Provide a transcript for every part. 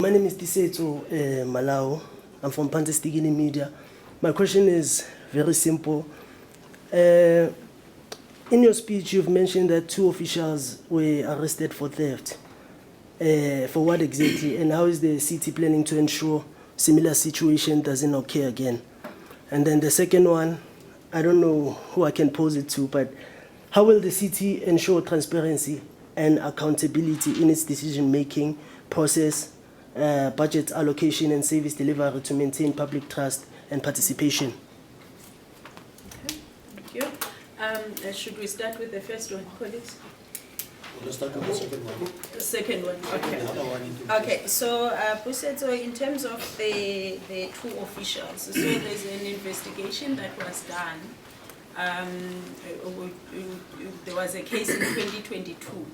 My name is Malao. I'm from Phansi Estikini Media. My question is very simple. In your speech, you've mentioned that 2 officials were arrested for theft. For what exactly? And how is the city planning to ensure similar situation doesn't occur again? And then the second one, I don't know who I can pose it to, but how will the city ensure transparency and accountability in its decision-making process, budget allocation and service delivery to maintain public trust and participation? Okay, thank you. Should we start with the first one, colleagues? Let's start with the second one. The second one, okay. Okay, so Pusetso, in terms of the 2 officials, so there's an investigation that was done. There was a case in 2022.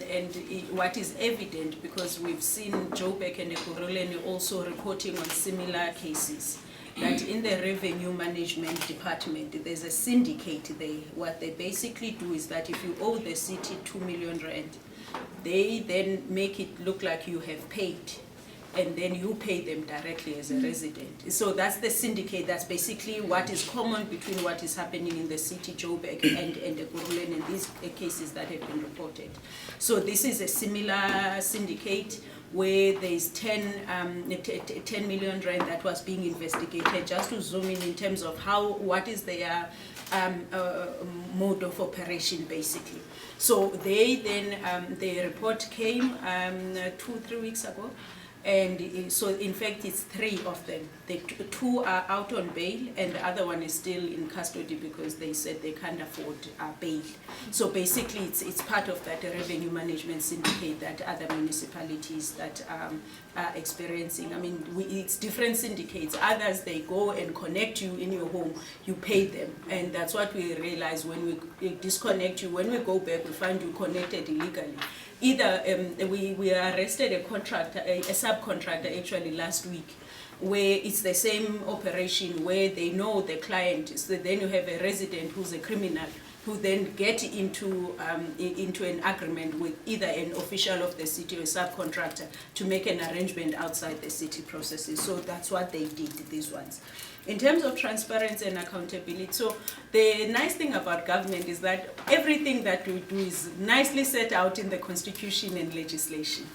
And what is evident, because we've seen Joburg and Ekurhuleni also reporting on similar cases, that in the revenue management department, there's a syndicate there. What they basically do is that if you owe the city 2 million rand, they then make it look like you have paid, and then you pay them directly as a resident. So that's the syndicate. That's basically what is common between what is happening in the city, Joburg, and Ekurhuleni, and these cases that have been reported. So this is a similar syndicate where there's 10 million rand that was being investigated. Just to zoom in terms of what is their mode of operation, basically. So they then, the report came 2-3 weeks ago. And so, in fact, it's 3 of them. The 2 are out on bail, and the other one is still in custody because they said they can't afford bail. So basically, it's part of that revenue management syndicate that other municipalities that are experiencing. I mean, it's different syndicates. Others, they go and connect you in your home. You pay them, and that's what we realize when we disconnect you. When we go back, we find you connected illegally. Either we arrested a contractor, a subcontractor actually last week, where it's the same operation where they know the client. So then you have a resident who's a criminal who then get into an agreement with either an official of the city or a subcontractor to make an arrangement outside the city processes. So that's what they did, these ones. In terms of transparency and accountability, so the nice thing about government is that everything that we do is nicely set out in the constitution and legislation.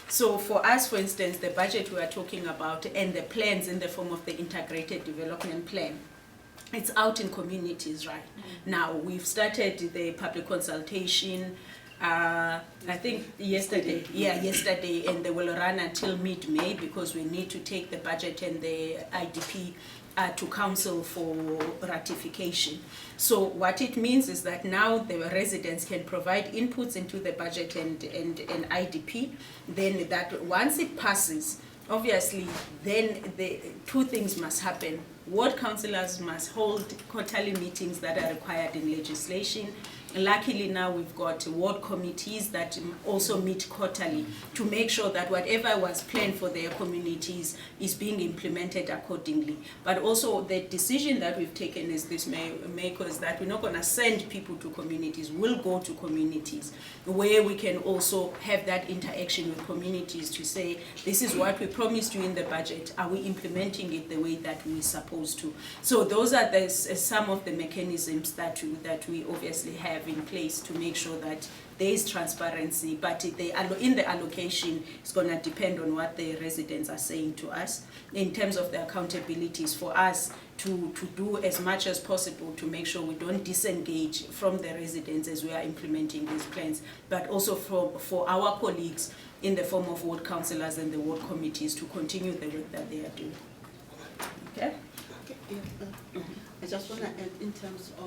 So for us, for instance, the budget we are talking about and the plans in the form of the integrated development plan, it's out in communities right now. We've started the public consultation, I think yesterday, and they will run until mid-May because we need to take the budget and the IDP to council for ratification. So what it means is that now the residents can provide inputs into the budget and IDP. Then that once it passes, obviously, then the 2 things must happen. Ward councillors must hold quarterly meetings that are required in legislation. Luckily now we've got ward committees that also meet quarterly to make sure that whatever was planned for their communities is being implemented accordingly. But also the decision that we've taken is this, makers, that we're not going to send people to communities. We'll go to communities where we can also have that interaction with communities to say, this is what we promised you in the budget. Are we implementing it the way that we're supposed to? So those are some of the mechanisms that we obviously have in place to make sure that there is transparency, but in the allocation, it's going to depend on what the residents are saying to us. In terms of the accountabilities for us to do as much as possible to make sure we don't disengage from the residents as we are implementing these plans, but also for our colleagues in the form of ward councillors and the ward committees to continue the work that they are doing. Okay? I just want to add in terms of